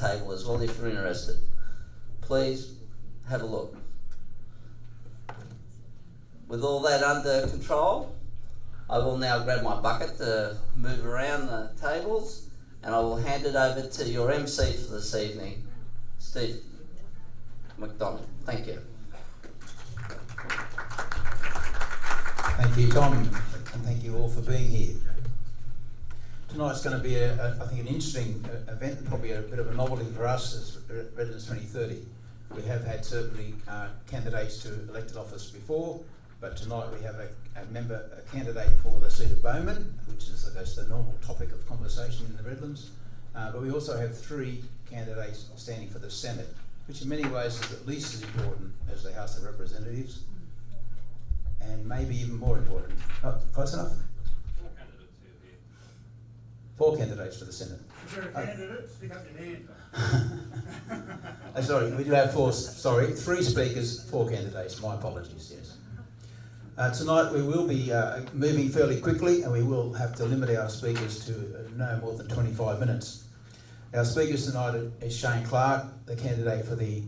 table as well if you're interested. Please have a look. With all that under control, I will now grab my bucket to move around the tables, and I will hand it over to your MC for this evening, Steve McDonald. Thank you. Thank you, Tom, and thank you all for being here. Tonight's going to be, I think, an interesting event, and probably a bit of a novelty for us as Redlands 2030. We have had certainly candidates to elected office before, but tonight we have a candidate for the seat of Bowman, which is, I guess, the normal topic of conversation in the Redlands. But we also have 3 candidates standing for the Senate, which in many ways is at least as important as the House of Representatives, and maybe even more important. Oh, close enough? 4 candidates here. 4 candidates for the Senate. Is there a candidate? Stick up your hand. Sorry, we do have 3 speakers, 4 candidates. My apologies, yes. Tonight we will be moving fairly quickly, and we will have to limit our speakers to no more than 25 minutes. Our speakers tonight is Shane Clark, the candidate for the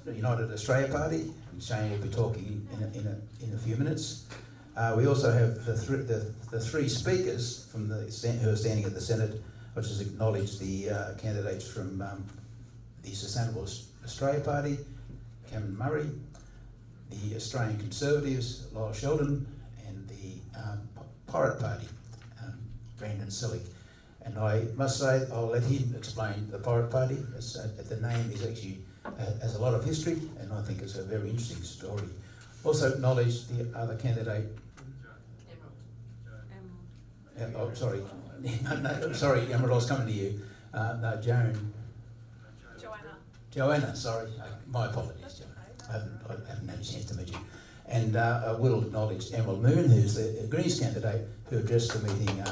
United Australia Party. And Shane will be talking in a few minutes. We also have the 3 speakers from who are standing at the Senate, which is acknowledge the candidates from the Sustainable Australia Party, Cameron Murray, the Australian Conservatives, Lyle Sheldon, and the Pirate Party, Brandon Selig. And I must say, I'll let him explain the Pirate Party, as the name is actually has a lot of history, and I think it's a very interesting story. Also acknowledge the other candidate. Oh, sorry. No, sorry, Emerald, I was coming to you. No, Joanna, sorry. My apologies, Joanna. I haven't had a chance to meet you. And I will acknowledge Emerald Moon, who's the Greens candidate, who addressed the meeting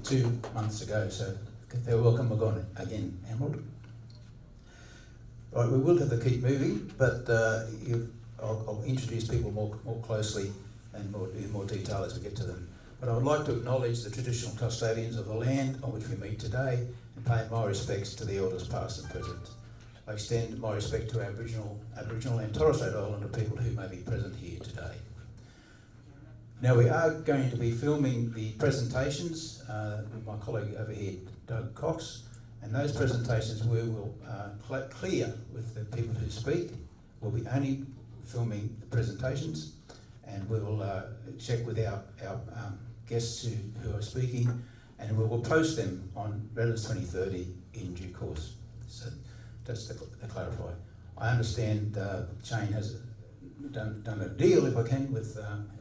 2 months ago. So they're welcome again, Emerald. Right, we will have to keep moving, but I'll introduce people more closely and in more detail as we get to them. But I would like to acknowledge the traditional custodians of the land on which we meet today and pay my respects to the elders past and present. I extend my respect to Aboriginal and Torres Strait Islander people who may be present here today. Now we are going to be filming the presentations with my colleague over here, Doug Cox, and those presentations we will clear with the people who speak. We'll be only filming the presentations, and we will check with our guests who are speaking, and we will post them on Redlands 2030 in due course. So just to clarify. I understand Shane has done a deal, if I can, with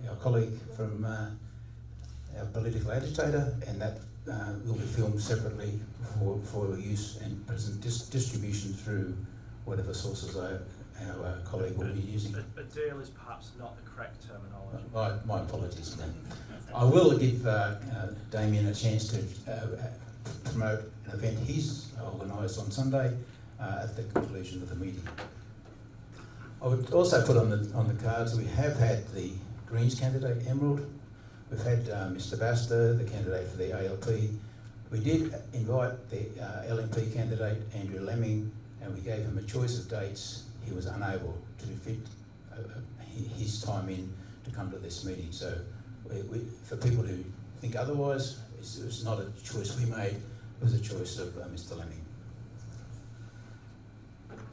our colleague from our political agitator, and that will be filmed separately for use and present distribution through whatever sources our colleague will be using. A deal is perhaps not the correct terminology. My apologies then. I will give Damien a chance to promote an event he's organised on Sunday at the conclusion of the meeting. I would also put on the cards we have had the Greens candidate, Emerald. We've had Mr. Baster, the candidate for the ALP. We did invite the LNP candidate, Andrew Lemming, and we gave him a choice of dates. He was unable to fit his time in to come to this meeting. So for people who think otherwise, it was not a choice we made, it was a choice of Mr. Lemming.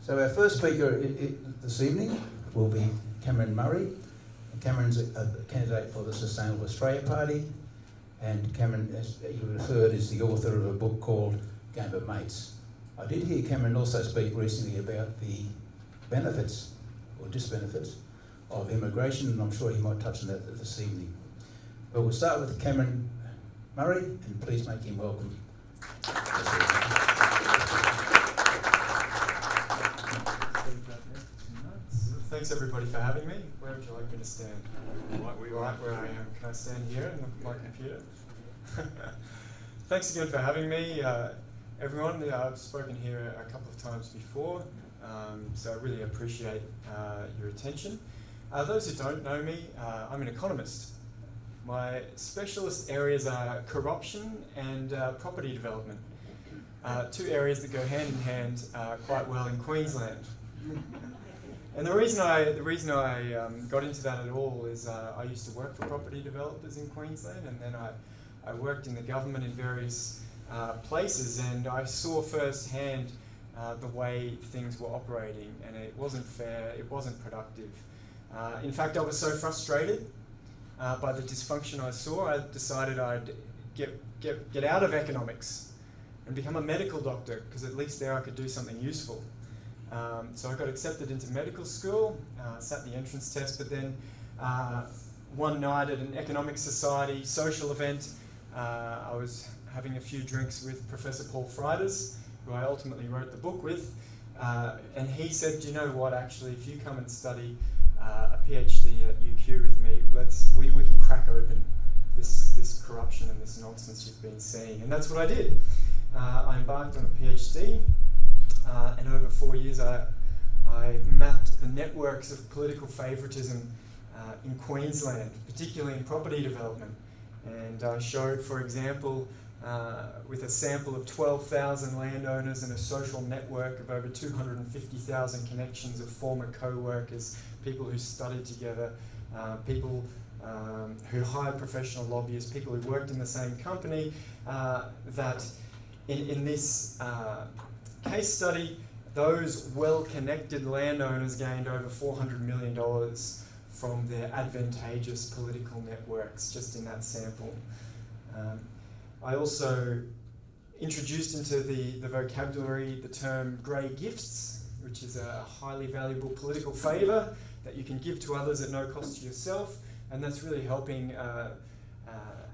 So our first speaker this evening will be Cameron Murray. Cameron's a candidate for the Sustainable Australia Party, and Cameron, as you would have heard, is the author of a book called Game of Mates. I did hear Cameron also speak recently about the benefits or disbenefits of immigration, and I'm sure he might touch on that this evening. But we'll start with Cameron Murray, and please make him welcome. Thanks everybody for having me. Where would you like me to stand? Right where I am. Can I stand here and look at my computer? Thanks again for having me, everyone. I've spoken here a couple of times before, so I really appreciate your attention. Those who don't know me, I'm an economist. My specialist areas are corruption and property development. two areas that go hand in hand quite well in Queensland. And the reason I got into that at all is I used to work for property developers in Queensland, and then I worked in the government in various places, and I saw firsthand the way things were operating, and it wasn't fair, it wasn't productive. In fact, I was so frustrated by the dysfunction I saw, I decided I'd get out of economics and become a medical doctor, because at least there I could do something useful. So I got accepted into medical school, sat the entrance test, but then one night at an economic society social event, I was having a few drinks with Professor Paul Frieders, who I ultimately wrote the book with, and he said, "Do you know what, actually, if you come and study a PhD at UQ with me, we can crack open this corruption and this nonsense you've been seeing." And that's what I did. I embarked on a PhD, and over 4 years I mapped the networks of political favouritism in Queensland, particularly in property development. And I showed, for example, with a sample of 12,000 landowners and a social network of over 250,000 connections of former co-workers, people who studied together, people who hired professional lobbyists, people who worked in the same company, that in this case study, those well-connected landowners gained over $400 million from their advantageous political networks just in that sample. I also introduced into the vocabulary the term grey gifts, which is a highly valuable political favour that you can give to others at no cost to yourself, and that's really helping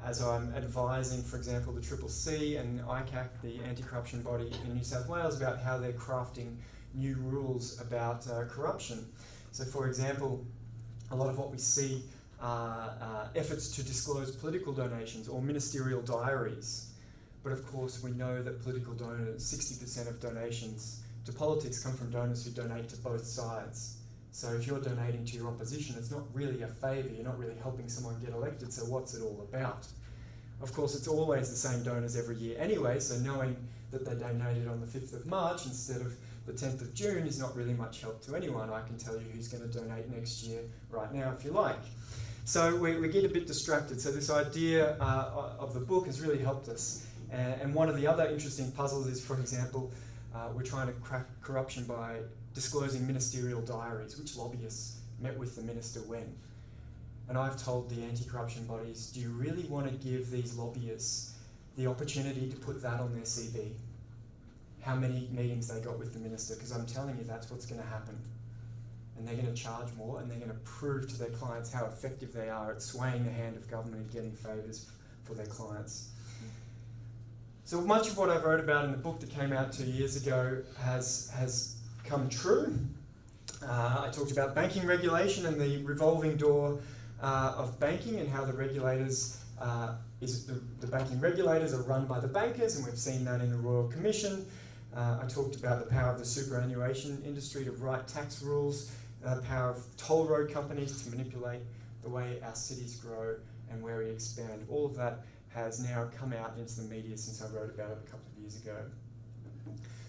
as I'm advising, for example, the CCC and ICAC, the anti-corruption body in New South Wales, about how they're crafting new rules about corruption. So, for example, a lot of what we see are efforts to disclose political donations or ministerial diaries. But of course, we know that political donors, 60% of donations to politics come from donors who donate to both sides. So if you're donating to your opposition, it's not really a favour, you're not really helping someone get elected, so what's it all about? Of course, it's always the same donors every year anyway, so knowing that they donated on the 5th of March instead of the 10th of June is not really much help to anyone. I can tell you who's going to donate next year right now if you like. So we get a bit distracted. So this idea of the book has really helped us. And one of the other interesting puzzles is, for example, we're trying to crack corruption by disclosing ministerial diaries, which lobbyists met with the minister when. And I've told the anti-corruption bodies, do you really want to give these lobbyists the opportunity to put that on their CV? How many meetings they got with the minister? Because I'm telling you, that's what's going to happen. And they're going to charge more, and they're going to prove to their clients how effective they are at swaying the hand of government and getting favours for their clients. So much of what I wrote about in the book that came out 2 years ago has come true. I talked about banking regulation and the revolving door of banking, and how the regulators, the banking regulators are run by the bankers, and we've seen that in the Royal Commission. I talked about the power of the superannuation industry to write tax rules, the power of toll road companies to manipulate the way our cities grow and where we expand. All of that has now come out into the media since I wrote about it a couple of years ago.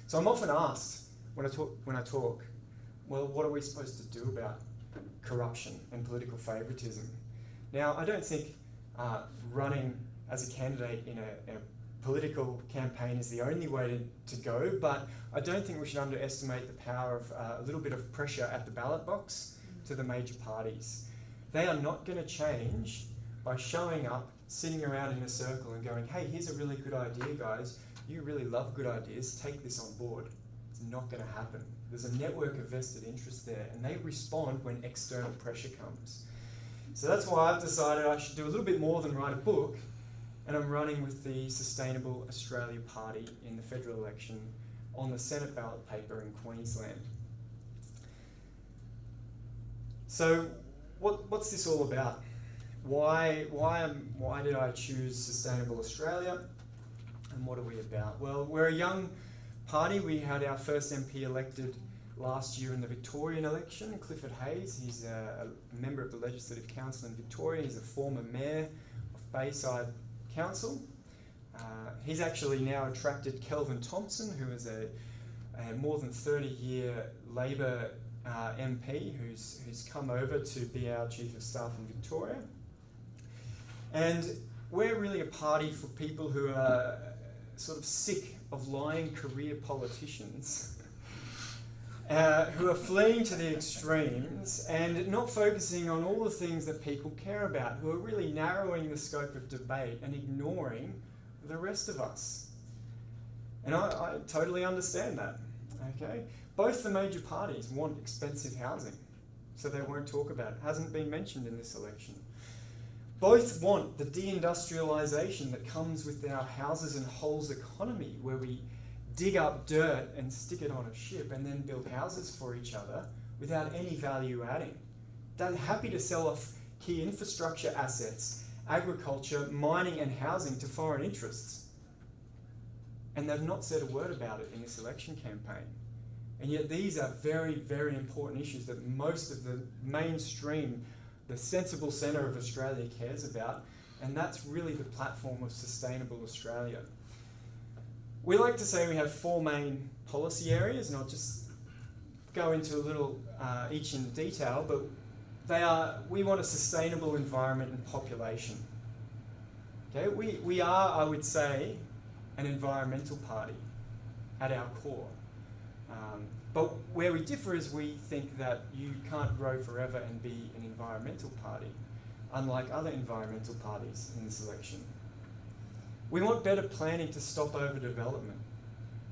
So I'm often asked when I talk, well, what are we supposed to do about corruption and political favouritism? Now, I don't think running as a candidate in a political campaign is the only way to go, but I don't think we should underestimate the power of a little bit of pressure at the ballot box to the major parties. They are not going to change by showing up, sitting around in a circle and going, hey, here's a really good idea, guys. You really love good ideas, take this on board. It's not going to happen. There's a network of vested interest there, and they respond when external pressure comes. So that's why I've decided I should do a little bit more than write a book, and I'm running with the Sustainable Australia Party in the federal election on the Senate ballot paper in Queensland. So what's this all about? Why did I choose Sustainable Australia, and what are we about? Well, we're a young party. We had our first MP elected last year in the Victorian election, Clifford Hayes. He's a member of the Legislative Council in Victoria. He's a former mayor of Bayside Council. He's actually now attracted Kelvin Thompson, who is a more than 30-year Labor MP who's come over to be our Chief of Staff in Victoria. And we're really a party for people who are sort of sick of lying career politicians who are fleeing to the extremes and not focusing on all the things that people care about, who are really narrowing the scope of debate and ignoring the rest of us. And I totally understand that, okay? Both the major parties want expensive housing, so they won't talk about it. Hasn't been mentioned in this election. Both want the deindustrialisation that comes with our houses and holes economy, where we dig up dirt and stick it on a ship and then build houses for each other without any value adding. They're happy to sell off key infrastructure assets, agriculture, mining and housing to foreign interests. And they've not said a word about it in this election campaign. And yet these are very, very important issues that most of the mainstream, the sensible centre of Australia cares about, and that's really the platform of Sustainable Australia. We like to say we have 4 main policy areas, and I'll just go into a little each in detail, but we want a sustainable environment and population. Okay, we are, I would say, an environmental party at our core. But where we differ is we think that you can't grow forever and be an environmental party, unlike other environmental parties in this election. We want better planning to stop overdevelopment.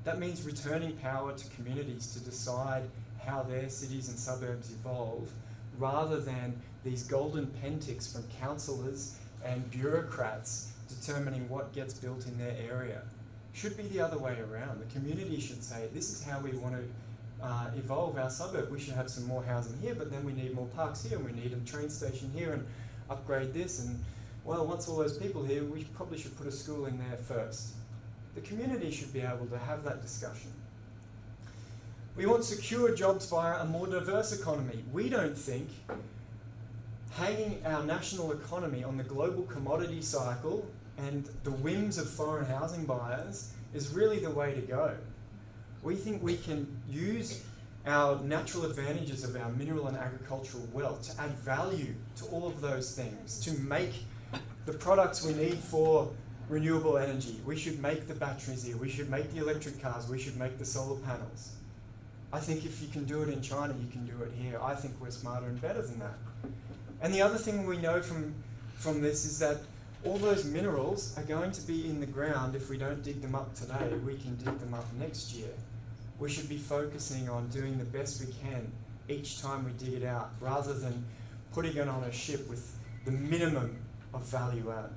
That means returning power to communities to decide how their cities and suburbs evolve, rather than these golden pen ticks from councillors and bureaucrats determining what gets built in their area. Should be the other way around. The community should say, this is how we want to evolve our suburb. We should have some more housing here, but then we need more parks here, and we need a train station here, and upgrade this, and well, once all those people here, we probably should put a school in there first. The community should be able to have that discussion. We want secure jobs via a more diverse economy. We don't think hanging our national economy on the global commodity cycle and the whims of foreign housing buyers is really the way to go. We think we can use our natural advantages of our mineral and agricultural wealth to add value to all of those things, to make the products we need for renewable energy. We should make the batteries here, we should make the electric cars, we should make the solar panels. I think if you can do it in China, you can do it here. I think we're smarter and better than that. And the other thing we know from this is that all those minerals are going to be in the ground. If we don't dig them up today, we can dig them up next year. We should be focusing on doing the best we can each time we dig it out, rather than putting it on a ship with the minimum of value add.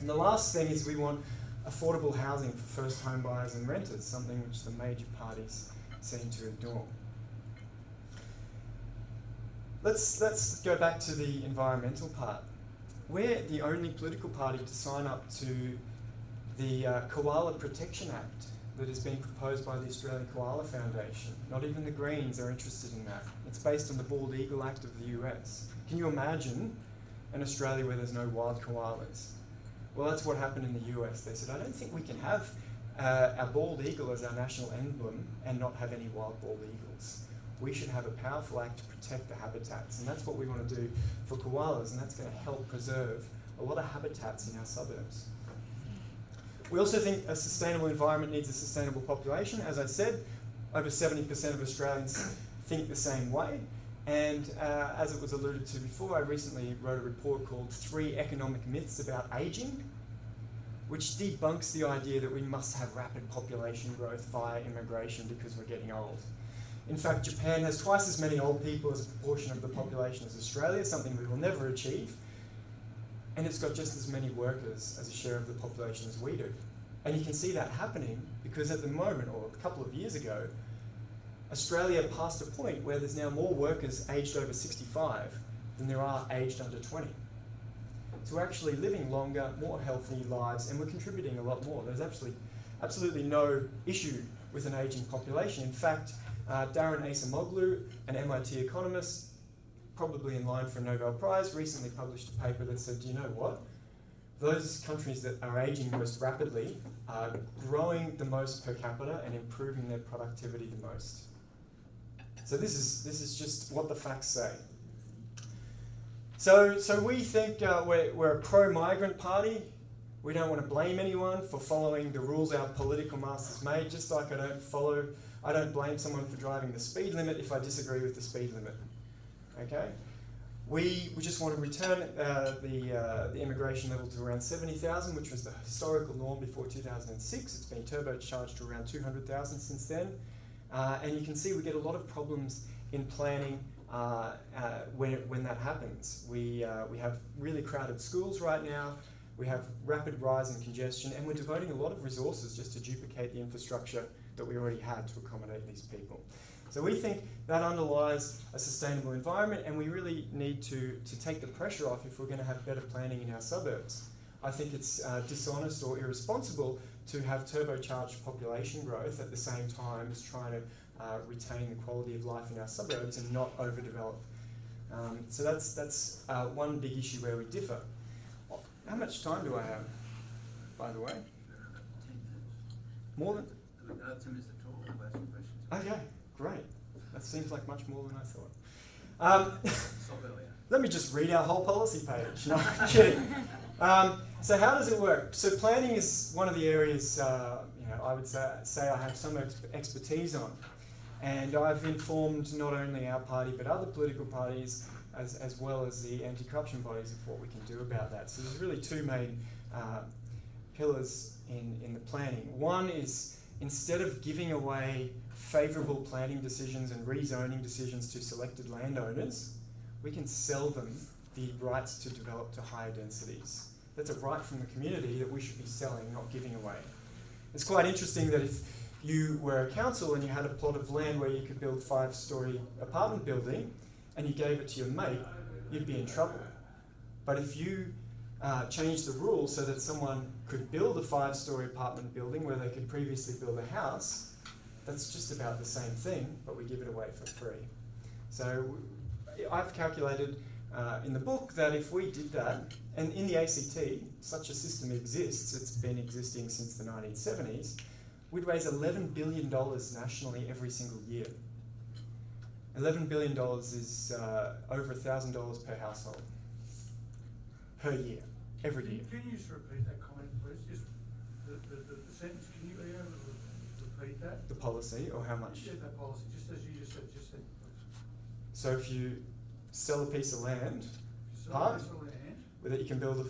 And the last thing is we want affordable housing for first home buyers and renters, something which the major parties seem to ignore. Let's go back to the environmental part. We're the only political party to sign up to the Koala Protection Act that has been proposed by the Australian Koala Foundation. Not even the Greens are interested in that. It's based on the Bald Eagle Act of the US. Can you imagine an Australia where there's no wild koalas? Well, that's what happened in the US. They said, I don't think we can have our bald eagle as our national emblem and not have any wild bald eagles. We should have a powerful act to protect the habitats, and that's what we want to do for koalas, and that's going to help preserve a lot of habitats in our suburbs. We also think a sustainable environment needs a sustainable population. As I said, over 70% of Australians think the same way. And as it was alluded to before, I recently wrote a report called 3 Economic Myths About Ageing, which debunks the idea that we must have rapid population growth via immigration because we're getting old. In fact, Japan has twice as many old people as a proportion of the population as Australia, something we will never achieve. And it's got just as many workers as a share of the population as we do. And you can see that happening because at the moment, or a couple of years ago, Australia passed a point where there's now more workers aged over 65 than there are aged under 20. So we're actually living longer, more healthy lives, and we're contributing a lot more. There's absolutely no issue with an aging population. In fact, Darren Acemoglu, an MIT economist, probably in line for a Nobel Prize, recently published a paper that said, do you know what? those countries that are ageing most rapidly are growing the most per capita and improving their productivity the most. So this is just what the facts say. So we think we're a pro-migrant party. We don't want to blame anyone for following the rules our political masters made, just like I don't blame someone for driving the speed limit if I disagree with the speed limit. Okay? We just want to return the immigration level to around 70,000, which was the historical norm before 2006. It's been turbocharged to around 200,000 since then. And you can see we get a lot of problems in planning when that happens. We have really crowded schools right now. We have rapid rise in congestion, and we're devoting a lot of resources just to duplicate the infrastructure that we already had to accommodate these people. So we think that underlies a sustainable environment, and we really need to take the pressure off if we're going to have better planning in our suburbs. I think it's dishonest or irresponsible to have turbocharged population growth at the same time as trying to retain the quality of life in our suburbs and not overdevelop. So that's one big issue where we differ. How much time do I have, by the way? 10 minutes. More than? We've got 10 minutes to talk about some questions. Okay, great. That seems like much more than I thought. Stop earlier. Let me just read our whole policy page. No, I'm kidding. So how does it work? So planning is one of the areas I would say I have some expertise on. And I've informed not only our party but other political parties as well as the anti-corruption bodies of what we can do about that. So there's really two main pillars in the planning. One is, instead of giving away favourable planning decisions and rezoning decisions to selected landowners, we can sell them the rights to develop to higher densities. That's a right from the community that we should be selling, not giving away. It's quite interesting that if you were a council and you had a plot of land where you could build 5-storey apartment building and you gave it to your mate, you'd be in trouble. But if you changed the rules so that someone could build a 5-storey apartment building where they could previously build a house, that's just about the same thing, but we give it away for free. So I've calculated in the book that if we did that, and in the ACT, such a system exists, it's been existing since the 1970s, we'd raise $11 billion nationally every single year. $11 billion is over $1,000 per household, per year, every year. Can you just repeat that comment, please? Just the sentence, can you be able to repeat that? The policy, or how much? You said that policy, just as you just said, please. So if you sell a piece of land, Sell a piece of land. that you can build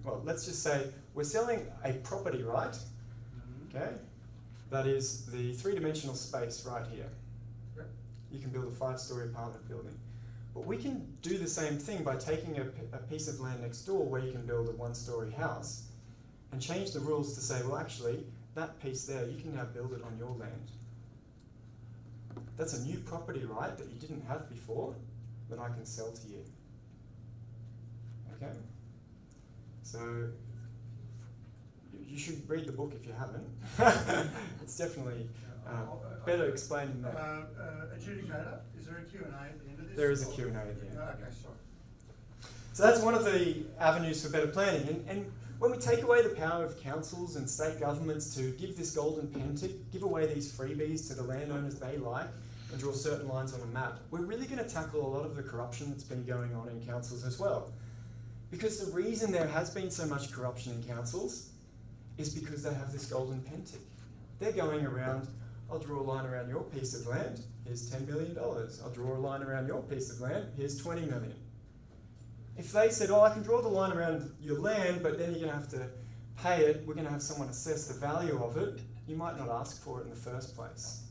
well, let's just say we're selling a property, right? Mm-hmm. Okay, that is the 3-dimensional space right here. Yep. You can build a 5-storey apartment building. But we can do the same thing by taking a piece of land next door where you can build a 1-storey house and change the rules to say, well, actually, that piece there, you can now build it on your land. That's a new property right that you didn't have before that I can sell to you. Okay? So you should read the book if you haven't. It's definitely better explained than that. Adjudicator, is there a Q&A at the end of this? There is a Q&A at the end. Okay, sorry. So that's one of the avenues for better planning. And when we take away the power of councils and state governments to give this golden pen tip, give away these freebies to the landowners they like, and draw certain lines on a map, we're really going to tackle a lot of the corruption that's been going on in councils as well. Because the reason there has been so much corruption in councils is because they have this golden pen tip. They're going around, I'll draw a line around your piece of land, here's $10 million. I'll draw a line around your piece of land, here's $20 million. If they said, oh, I can draw the line around your land, but then you're going to have to pay it, we're going to have someone assess the value of it, you might not ask for it in the first place.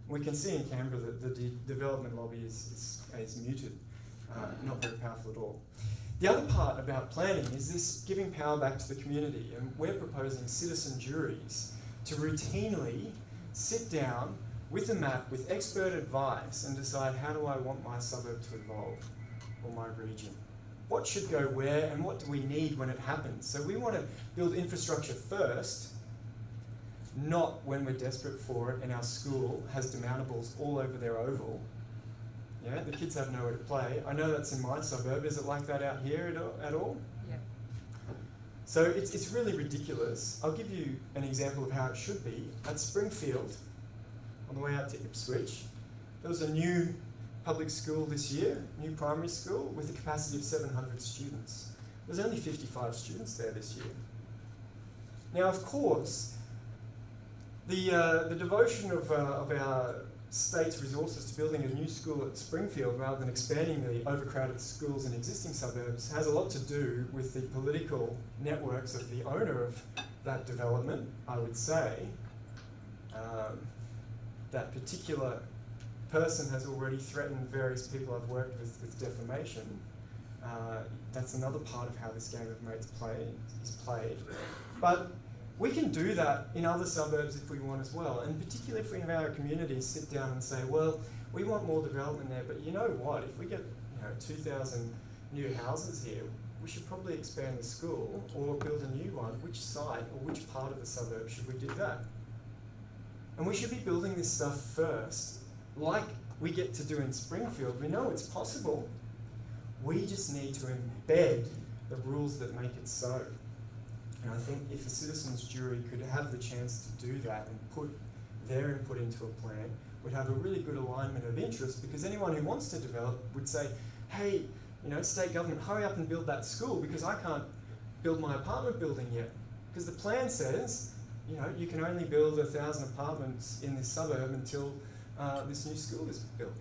We can see in Canberra that the development lobby is muted, not very powerful at all. The other part about planning is this giving power back to the community, and we're proposing citizen juries to routinely sit down with a map, with expert advice, and decide how do I want my suburb to evolve, or my region. What should go where, and what do we need when it happens? So we want to build infrastructure first, not when we're desperate for it and our school has demountables all over their oval. Yeah, the kids have nowhere to play. I know that's in my suburb. Is it like that out here at all? Yeah. So it's really ridiculous. I'll give you an example of how it should be. At Springfield, on the way out to Ipswich, there was a new public school this year, new primary school, with a capacity of 700 students. There's only 55 students there this year. Now, of course, the devotion of our state's resources to building a new school at Springfield rather than expanding the overcrowded schools in existing suburbs has a lot to do with the political networks of the owner of that development, I would say. That particular person has already threatened various people I've worked with defamation. That's another part of how this game of mates is played. But we can do that in other suburbs if we want as well, and particularly if we have our communities sit down and say, well, we want more development there, but you know what, if we get 2,000 new houses here, we should probably expand the school or build a new one. Which side or which part of the suburb should we do that? And we should be building this stuff first, like we get to do in Springfield. We know it's possible. We just need to embed the rules that make it so. And I think if a citizens' jury could have the chance to do that and put their input into a plan, we'd have a really good alignment of interest, because anyone who wants to develop would say, hey, state government, hurry up and build that school because I can't build my apartment building yet. Because the plan says, you can only build 1,000 apartments in this suburb until this new school is built.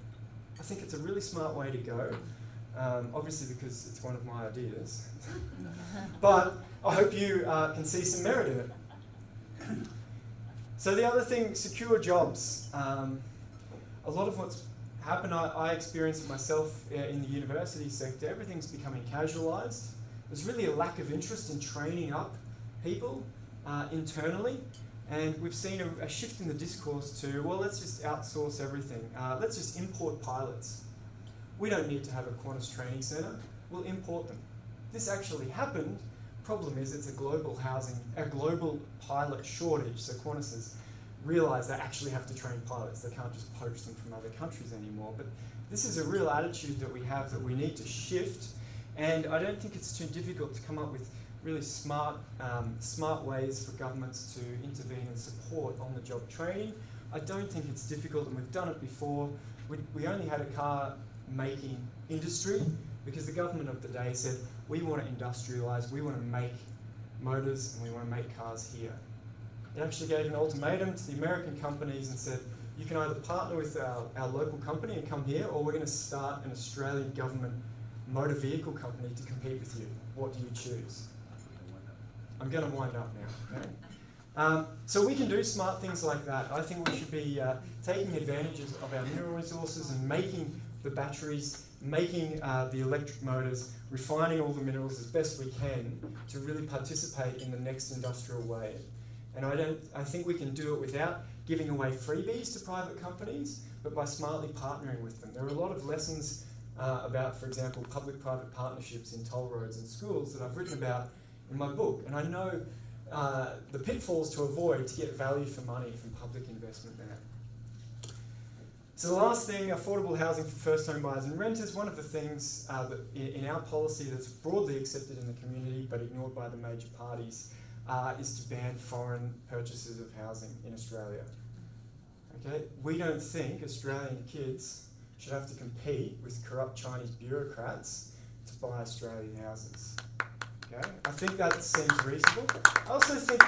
I think it's a really smart way to go. Obviously because it's one of my ideas. But I hope you can see some merit in it. So the other thing, secure jobs. A lot of what's happened, I experienced it myself in the university sector. Everything's becoming casualised. There's really a lack of interest in training up people internally. And we've seen a shift in the discourse to, well, let's just outsource everything. Let's just import pilots. We don't need to have a Qantas training centre. We'll import them. This actually happened. Problem is, it's a global pilot shortage. So Qantas has realised they actually have to train pilots. They can't just poach them from other countries anymore. But this is a real attitude that we have that we need to shift. And I don't think it's too difficult to come up with really smart ways for governments to intervene and support on-the-job training. I don't think it's difficult, and we've done it before. We only had a car making industry because the government of the day said, we want to industrialise, we want to make motors and we want to make cars here. It actually gave an ultimatum to the American companies and said, you can either partner with our local company and come here, or we're going to start an Australian government motor vehicle company to compete with you. What do you choose? I'm going to wind up now. Okay? So we can do smart things like that. I think we should be taking advantages of our mineral resources and making the batteries, making the electric motors, refining all the minerals as best we can to really participate in the next industrial wave. And I think we can do it without giving away freebies to private companies, but by smartly partnering with them. There are a lot of lessons about, for example, public-private partnerships in toll roads and schools that I've written about in my book. And I know the pitfalls to avoid to get value for money from public investment there. So the last thing, affordable housing for first home buyers and renters. One of the things that in our policy that's broadly accepted in the community but ignored by the major parties is to ban foreign purchases of housing in Australia. Okay? We don't think Australian kids should have to compete with corrupt Chinese bureaucrats to buy Australian houses. Okay? I think that seems reasonable. I also think,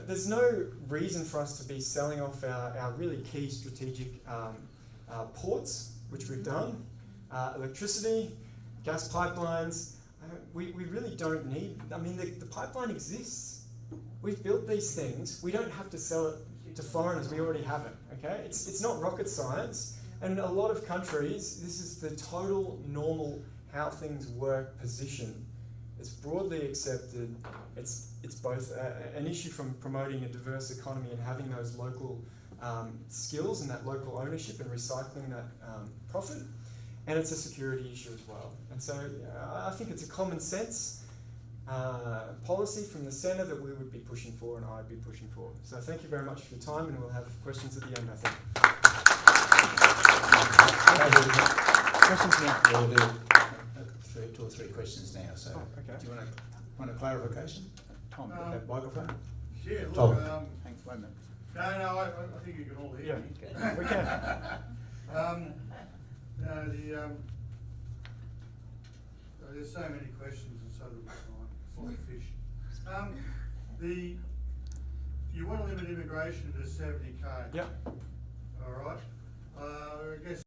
there's no reason for us to be selling off our really key strategic ports, which we've done, electricity, gas pipelines. We really don't need, the pipeline exists. We've built these things. We don't have to sell it to foreigners. We already have it, okay? It's not rocket science. And in a lot of countries, this is the total normal how things work position. It's broadly accepted. It's both an issue from promoting a diverse economy and having those local skills and that local ownership and recycling that profit. And it's a security issue as well. And so I think it's a common sense policy from the centre that we would be pushing for and I'd be pushing for. So thank you very much for your time, and we'll have questions at the end, I think. Questions now? We'll do 2 or 3 questions now. So okay. do you want to Want a clarification? Tom, with that microphone? Yeah, look, Tom. Hang, wait a minute. no, I think you can all hear me. Yeah, we can. There's so many questions and so little time. It's like fish. You want to limit immigration to 70K. Yep. All right. I guess